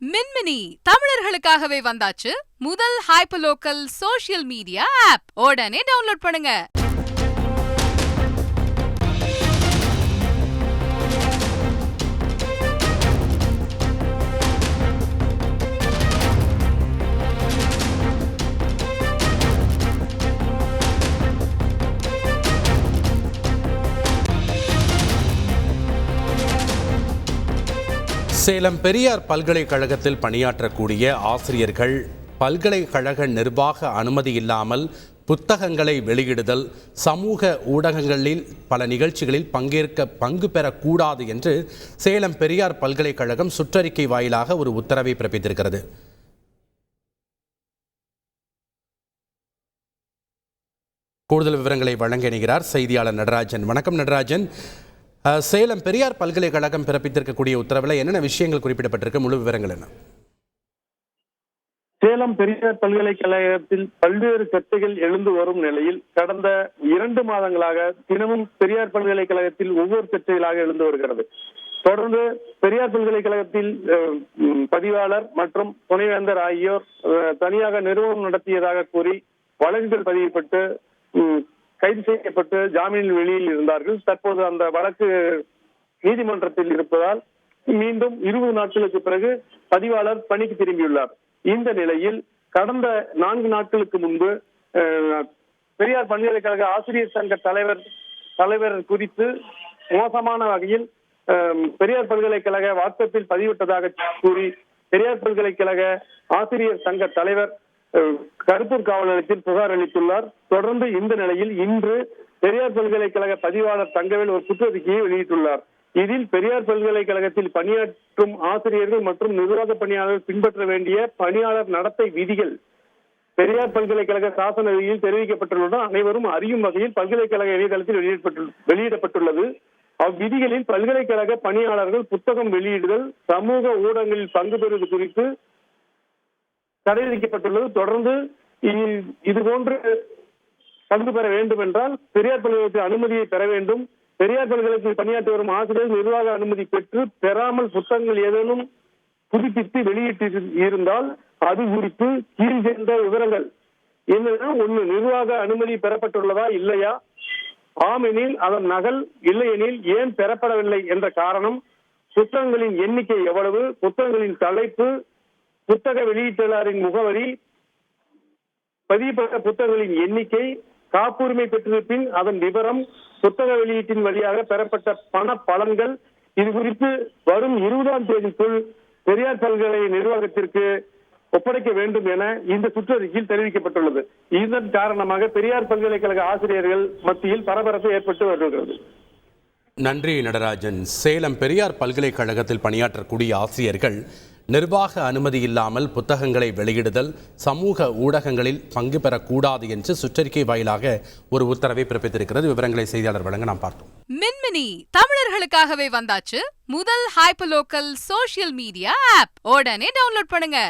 மின்மினி தமிழர்களுக்காகவே வந்தாச்சு முதல் hyperlocal social media app. உடனே டவுன்லோட் பண்ணுங்க. சேலம் பெரியார் பல்கலைக்கழகத்தில் பணியாற்றக்கூடிய ஆசிரியர்கள் பல்கலைக்கழக நிர்வாக அனுமதி இல்லாமல் புத்தகங்களை வெளியிடுதல், சமூக ஊடகங்களில் பல நிகழ்ச்சிகளில் பங்கு பெறக்கூடாது என்று சேலம் பெரியார் பல்கலைக்கழகம் சுற்றறிக்கை வாயிலாக ஒரு உத்தரவை பிறப்பித்திருக்கிறது. கூடுதல் விவரங்களை வழங்க இணைகிறார் செய்தியாளர் நடராஜன். வணக்கம் நடராஜன். சேலம் பெரியார் பல்கலைக்கழகம் பிறப்பித்திருக்கக்கூடிய உத்தரவில் என்னென்ன விஷயங்கள் குறிப்பிடப்பட்டிருக்கு, முழு விவரங்கள் என்ன? சேலம் பெரியார் பல்கலைக்கழகத்தில் பல்வேறு சர்ச்சைகள் எழுந்து வரும் நிலையில் கடந்த 2 மாதங்களாக தினமும் பெரியார் பல்கலைக்கழகத்தில் ஒவ்வொரு சர்ச்சைகளாக எழுந்து வருகிறது. தொடர்ந்து பெரியார் பல்கலைக்கழகத்தில் பதிவாளர் மற்றும் துணைவேந்தர் ஆகியோர் தனியாக நிறுவனம் நடத்தியதாக கூறி வழக்குகள் பதியப்பட்டு கைது செய்யப்பட்டு ஜாமீனில் வெளியில் இருந்தார்கள். தற்போது அந்த வழக்கு நீதிமன்றத்தில் இருப்பதால் மீண்டும் 20 நாட்களுக்கு பிறகு பதிவாளர் பணிக்கு திரும்பியுள்ளார். இந்த நிலையில் கடந்த 4 நாட்களுக்கு முன்பு பெரியார் பல்கலைக்கழக ஆசிரியர் சங்க தலைவர் குறித்து மோசமான வகையில் பெரியார் பல்கலைக்கழக வாட்ஸ்அப்பில் பதிவிட்டதாக கூறி பெரியார் பல்கலைக்கழக ஆசிரியர் சங்க தலைவர் கருப்பூர் காவல் நிலையத்தில் புகார் அளித்துள்ளார். தொடர்ந்து இந்த நிலையில் இன்று பெரியார் பல்கலைக்கழக பதிவாளர் தங்கவேல் ஒரு குற்றறிக்கையை வெளியிட்டுள்ளார். இதில் பெரியார் பல்கலைக்கழகத்தில் பணியாற்றும் ஆசிரியர்கள் மற்றும் நிர்வாக பணியாளர்கள் பின்பற்ற வேண்டிய பணியாளர் நடத்தை விதிகள் பெரியார் பல்கலைக்கழக சாசன விதியில் தெரிவிக்கப்பட்டுள்ளன அனைவரும் அறியும் வகையில் பல்கலைக்கழக இணையதளத்தில் வெளியிடப்பட்டுள்ளது. அவ்விதிகளில் பல்கலைக்கழக பணியாளர்கள் புத்தகம் வெளியிடுதல், சமூக ஊடகங்களில் பங்கு பெறுவது குறித்து தடை விதிக்கப்பட்டுள்ளது. தொடர்ந்து இதுபோன்று பங்கு பெற வேண்டும் என்றால் பெரியார் பல்கலைக்கழகத்தில் அனுமதியை பெற வேண்டும். பெரியார் பல்கலைக்கழகத்தில் பணியாற்றி வரும் ஆசிரியர் நிர்வாக அனுமதி பெறாமல் புத்தகங்கள் ஏதேனும் புதுப்பித்து வெளியிட்டு இருந்தால் அது குறித்து கீழ் சென்ற விவரங்கள் என்னன்னா, 1 நிர்வாக அனுமதி பெறப்பட்டுள்ளதா இல்லையா, ஆமெனில் அதன் நகல், இல்லையெனில் ஏன் பெறப்படவில்லை என்ற காரணம், புத்தகங்களின் எண்ணிக்கை எவ்வளவு, புத்தகங்களின் தலைப்பு, புத்தக வெளியீட்டாளரின் முகவரி, பதியப்பட்ட புத்தகங்களின் எண்ணிக்கை, காப்புரிமை பெற்றிருப்பின் அதன் விவரம், புத்தக வெளியீட்டின் வழியாக பெறப்பட்ட பண பலன்கள், இது குறித்து வரும் 20ஆம் தேதிக்குள் பெரியார் பல்கலை நிர்வாகத்திற்கு ஒப்படைக்க வேண்டும் என இந்த சுற்றறிக்கையில் தெரிவிக்கப்பட்டுள்ளது. இதன் காரணமாக பெரியார் பல்கலைக்கழக ஆசிரியர்கள் மத்தியில் பரபரப்பு ஏற்பட்டு வருகிறது. நன்றி நடராஜன். சேலம் பெரியார் பல்கலைக்கழகத்தில் பணியாற்றக்கூடிய ஆசிரியர்கள் நிர்வாக அனுமதி இல்லாமல் புத்தகங்களை வெளியிடுதல், சமூக ஊடகங்களில் பங்கு பெறக்கூடாது என்று சுற்றறிக்கை வாயிலாக ஒரு உத்தரவை பிறப்பித்திருக்கிறது. விவரங்களை செய்தியாளர் வழங்க நாம் பார்த்தோம். மின்மினி தமிழர்களுக்காகவே வந்தாச்சு முதல் ஹைப்பர்லோக்கல் சோஷியல் மீடியா ஆப். உடனே டவுன்லோட் பண்ணுங்க.